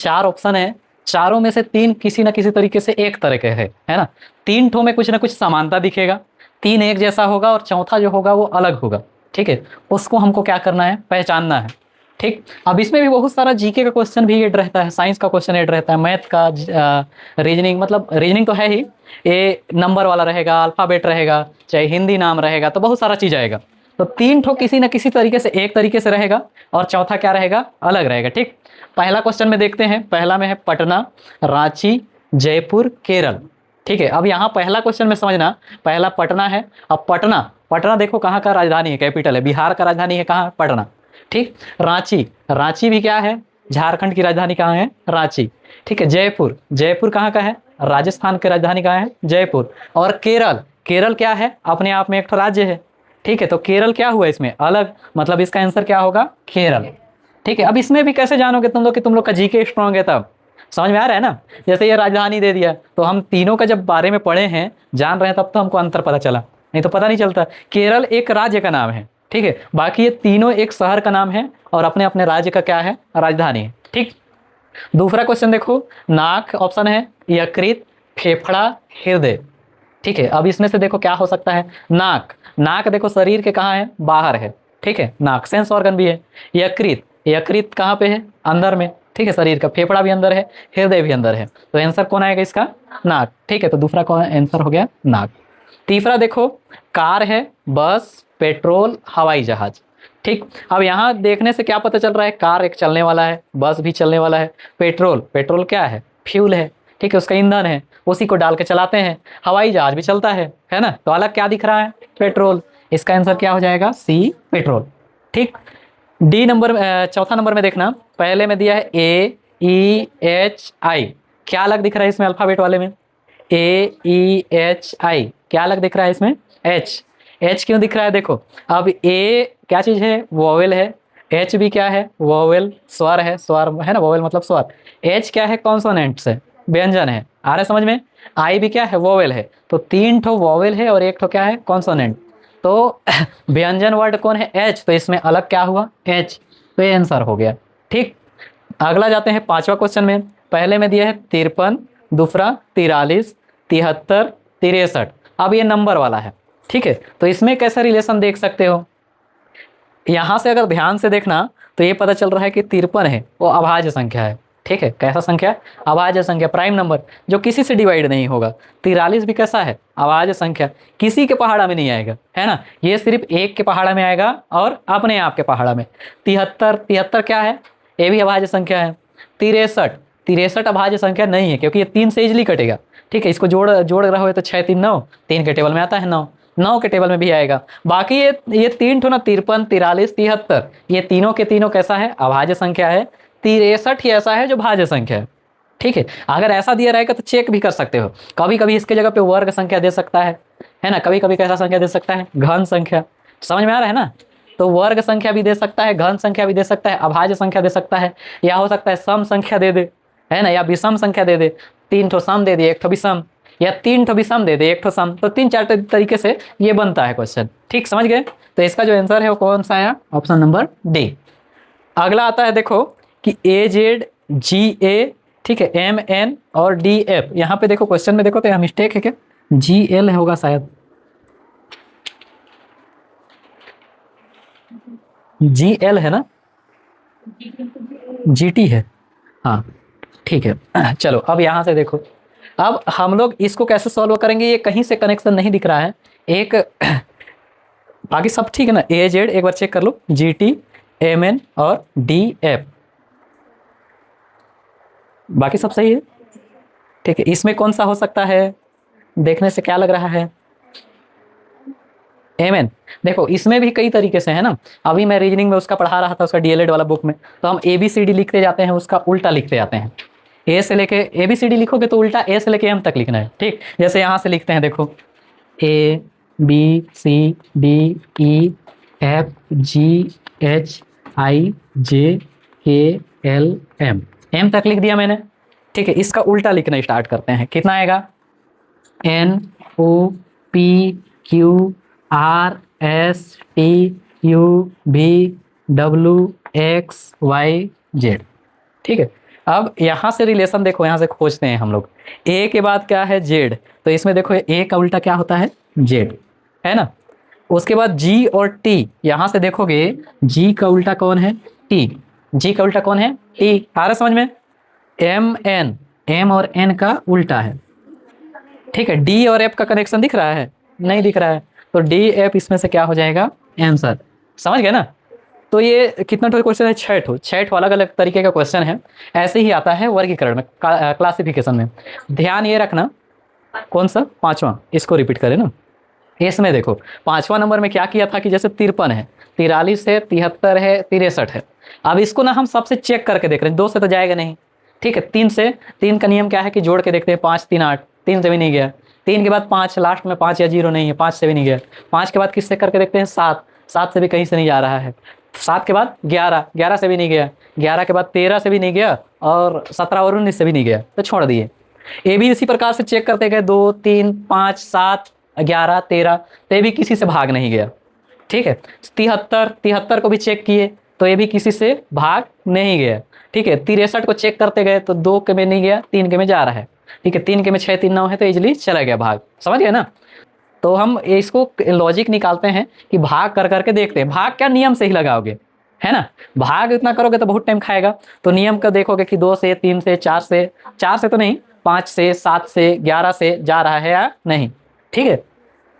चार ऑप्शन है, चारों में से तीन किसी ना किसी तरीके से एक तरह के है ना। तीन ठो में कुछ ना कुछ समानता दिखेगा, तीन एक जैसा होगा और चौथा जो होगा वो अलग होगा। ठीक है, उसको हमको क्या करना है, पहचानना है। ठीक, अब इसमें भी बहुत सारा जीके का क्वेश्चन भी ऐड रहता है, साइंस का क्वेश्चन ऐड रहता है, मैथ का, रीजनिंग, मतलब रीजनिंग तो है ही, ये नंबर वाला रहेगा, अल्फाबेट रहेगा, चाहे हिंदी नाम रहेगा, तो बहुत सारा चीज आएगा। तो तीन ठो किसी न किसी तरीके से एक तरीके से रहेगा और चौथा क्या रहेगा, अलग रहेगा। ठीक, पहला क्वेश्चन में देखते हैं, पहला में है पटना, रांची, जयपुर, केरल। ठीक है, अब यहाँ पहला क्वेश्चन में समझना, पहला पटना है। अब पटना, पटना देखो कहाँ का राजधानी है, कैपिटल है, बिहार का राजधानी है कहाँ, पटना। ठीक, रांची, रांची भी क्या है, झारखंड की राजधानी कहाँ है, रांची। ठीक है, जयपुर, जयपुर कहाँ का है, राजस्थान की राजधानी कहाँ है, जयपुर। और केरल, केरल क्या है, अपने आप में एक राज्य है। ठीक है, तो केरल क्या हुआ इसमें, अलग, मतलब इसका आंसर क्या होगा, केरल। ठीक है, अब इसमें भी कैसे जानोगे तुम लोग कि तुम लोग का जीके स्ट्रांग है, तब समझ में आ रहा है ना। जैसे ये राजधानी दे दिया, तो हम तीनों का जब बारे में पढ़े हैं, जान रहे हैं, तब तो हमको अंतर पता चला, नहीं तो पता नहीं चलता। केरल एक राज्य का नाम है, ठीक है, बाकी ये तीनों एक शहर का नाम है और अपने अपने राज्य का क्या है, राजधानी है। ठीक, दूसरा क्वेश्चन देखो, नाक ऑप्शन है, यकृत, फेफड़ा, हृदय। ठीक है, अब इसमें से देखो क्या हो सकता है, नाक, नाक देखो शरीर के कहाँ है, बाहर है। ठीक है, नाक सेंस ऑर्गन भी है। यकृत, यकृत कहाँ पे है, अंदर में। ठीक है, शरीर का, फेफड़ा भी अंदर है, हृदय भी अंदर है, तो आंसर कौन आएगा इसका, नाक। ठीक है, तो दूसरा कौन आंसर हो गया, नाक। तीसरा देखो, कार है, बस, पेट्रोल, हवाई जहाज। ठीक, अब यहाँ देखने से क्या पता चल रहा है, कार एक चलने वाला है, बस भी चलने वाला है, पेट्रोल, पेट्रोल क्या है, फ्यूल है। ठीक है, उसका ईंधन है, उसी को डाल के चलाते हैं। हवाई जहाज भी चलता है ना, तो अलग क्या दिख रहा है, पेट्रोल। इसका आंसर क्या हो जाएगा, सी, पेट्रोल। ठीक, डी नंबर, चौथा नंबर में देखना, पहले में दिया है AEHI, क्या अलग दिख रहा है इसमें, अल्फाबेट वाले में AEHI, क्या अलग दिख रहा है इसमें, एच, एच क्यों दिख रहा है, देखो अब ए क्या चीज है, वोवेल है, एच भी क्या है, वोवेल, स्वर है, स्वर है ना, वोवेल मतलब स्वर। एच क्या है, कॉन्सोनेंट्स है, व्यंजन है, आ रहा है समझ में। आई भी क्या है, वोवेल है, तो तीन ठो वोवेल है और एक ठो क्या है, कॉन्सोनेंट। तो व्यंजन वर्ड कौन है, एच, तो इसमें अलग क्या हुआ, एच, तो ये आंसर हो गया। ठीक, अगला जाते हैं पांचवा क्वेश्चन में, पहले में दिया है 53, दूसरा 43, 73, 63। अब ये नंबर वाला है। ठीक है, तो इसमें कैसा रिलेशन देख सकते हो, यहां से अगर ध्यान से देखना तो ये पता चल रहा है कि 53 है वो अभाज्य संख्या है। ठीक है, कैसा संख्या, अभाज्य संख्या, प्राइम नंबर जो किसी से डिवाइड नहीं होगा। 43 भी कैसा है, अभाज्य संख्या, किसी के पहाड़ा में नहीं आएगा, है ना, ये सिर्फ एक के पहाड़ा में आएगा और अपने आप के पहाड़ा में। 73, 73 क्या है, ये भी अभाज्य संख्या है। 63, 63 अभाज्य संख्या नहीं है, क्योंकि ये 3 से इजिली कटेगा। ठीक है, इसको जोड़ जोड़ रहा हो तो 6 3 9, 3 के टेबल में आता है 9, 9 के टेबल में भी आएगा। बाकी ये तीन ठो ना, 53, 43, 73, ये तीनों के तीनों कैसा है, अभाज्य संख्या है। 63 ही ऐसा है जो भाज्य संख्या है। ठीक है, अगर ऐसा दिया रहेगा तो चेक भी कर सकते हो, कभी कभी इसके जगह पे वर्ग संख्या दे सकता है ना, कभी कभी कैसा संख्या दे सकता है, घन संख्या। समझ में आ रहा है ना, तो वर्ग संख्या भी दे सकता है, घन संख्या भी दे सकता है, अभाज्य संख्या दे सकता है, या हो सकता है सम संख्या दे दे, है ना, या विषम संख्या दे दे, 3 ठो सम दे दे, 1 ठो विषम, या 3 ठो विषम दे दे, 1 ठो सम, तो 3 4 तरीके से ये बनता है क्वेश्चन। ठीक, समझ गए, तो इसका जो आंसर है वो कौन सा आया, ऑप्शन नंबर डी। अगला आता है देखो कि AZGA, ठीक है, MN और DF। यहाँ पे देखो क्वेश्चन में देखो तो यहाँ मिस्टेक है क्या, GL होगा शायद, GL है ना, GT है, हाँ ठीक है। चलो अब यहाँ से देखो, अब हम लोग इसको कैसे सॉल्व करेंगे, ये कहीं से कनेक्शन नहीं दिख रहा है एक, बाकी सब ठीक है ना, AZ एक बार चेक कर लो, GT, MN और DF, बाकी सब सही है। ठीक है, इसमें कौन सा हो सकता है, देखने से क्या लग रहा है, MN। देखो इसमें भी कई तरीके से है ना, अभी मैं रीजनिंग में उसका पढ़ा रहा था, उसका DLED वाला बुक में, तो हम ABCD लिखते जाते हैं, उसका उल्टा लिखते जाते हैं। ए से लेके ABCD लिखोगे तो उल्टा A से लेके M तक लिखना है। ठीक, जैसे यहाँ से लिखते हैं देखो, ABCDEFGHIJKLM, M तक लिख दिया मैंने। ठीक है, इसका उल्टा लिखना स्टार्ट करते हैं, कितना आएगा, NOPQRSTUVWXYZ। ठीक है, अब यहाँ से रिलेशन देखो, यहाँ से खोजते हैं हम लोग। ए के बाद क्या है, जेड, तो इसमें देखो ए का उल्टा क्या होता है, जेड, है ना। उसके बाद जी और टी, यहाँ से देखोगे जी का उल्टा कौन है, टी, जी का उल्टा कौन है, टी। आ रहा समझ में। एम एन, एम और एन का उल्टा है, ठीक है। डी और एफ का कनेक्शन दिख रहा है, नहीं दिख रहा है, तो डी एफ इसमें से क्या हो जाएगा, आंसर। समझ गए ना। तो ये कितना ठो क्वेश्चन है, 6 ठो, 6 ठो अलग अलग तरीके का क्वेश्चन है। ऐसे ही आता है वर्गीकरण में, क्लासिफिकेशन में। ध्यान ये रखना, कौन सा, पांचवा, इसको रिपीट करें ना। इसमें देखो 5वां नंबर में क्या किया था कि जैसे 53 है, 43 है, 73 है, 63 है। अब इसको ना हम सबसे चेक करके देख रहे हैं, 2 से तो जाएगा नहीं, ठीक है। 3 से, 3 का नियम क्या है कि जोड़ के देखते हैं, 5 3 8, 3 से भी नहीं गया। 3 के बाद 5, लास्ट में 5 या 0 नहीं है, 5 से भी नहीं गया। 5 के बाद किससे करके देखते हैं, 7, 7 से भी कहीं से नहीं जा रहा है। 7 के बाद 11, 11 से भी नहीं गया। 11 के बाद 13 से भी नहीं गया, और 17 और 19 से भी नहीं गया, तो छोड़ दिए। ये भी इसी प्रकार से चेक करते गए, 2 3 5 7 11 13, तो ये भी किसी से भाग नहीं गया, ठीक है। 73 को भी चेक किए, तो ये भी किसी से भाग नहीं गया, ठीक है। 63 को चेक करते गए, तो 2 के में नहीं गया, 3 के में जा रहा है, ठीक है। 3 के में 6 3 9 है, तो इजिली चला गया भाग। समझ गए ना। तो हम इसको लॉजिक निकालते हैं कि भाग कर करके देखते हैं, भाग क्या नियम से ही लगाओगे, है ना। भाग इतना करोगे तो बहुत टाइम खाएगा, तो नियम का देखोगे कि 2 से 3 से 4 से, 4 से तो नहीं, 5 से 7 से 11 से जा रहा है या नहीं, ठीक है।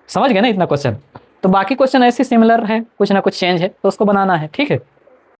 समझ गए ना इतना क्वेश्चन। तो बाकी क्वेश्चन ऐसे सिमिलर है, कुछ ना कुछ चेंज है, तो उसको बनाना है, ठीक है।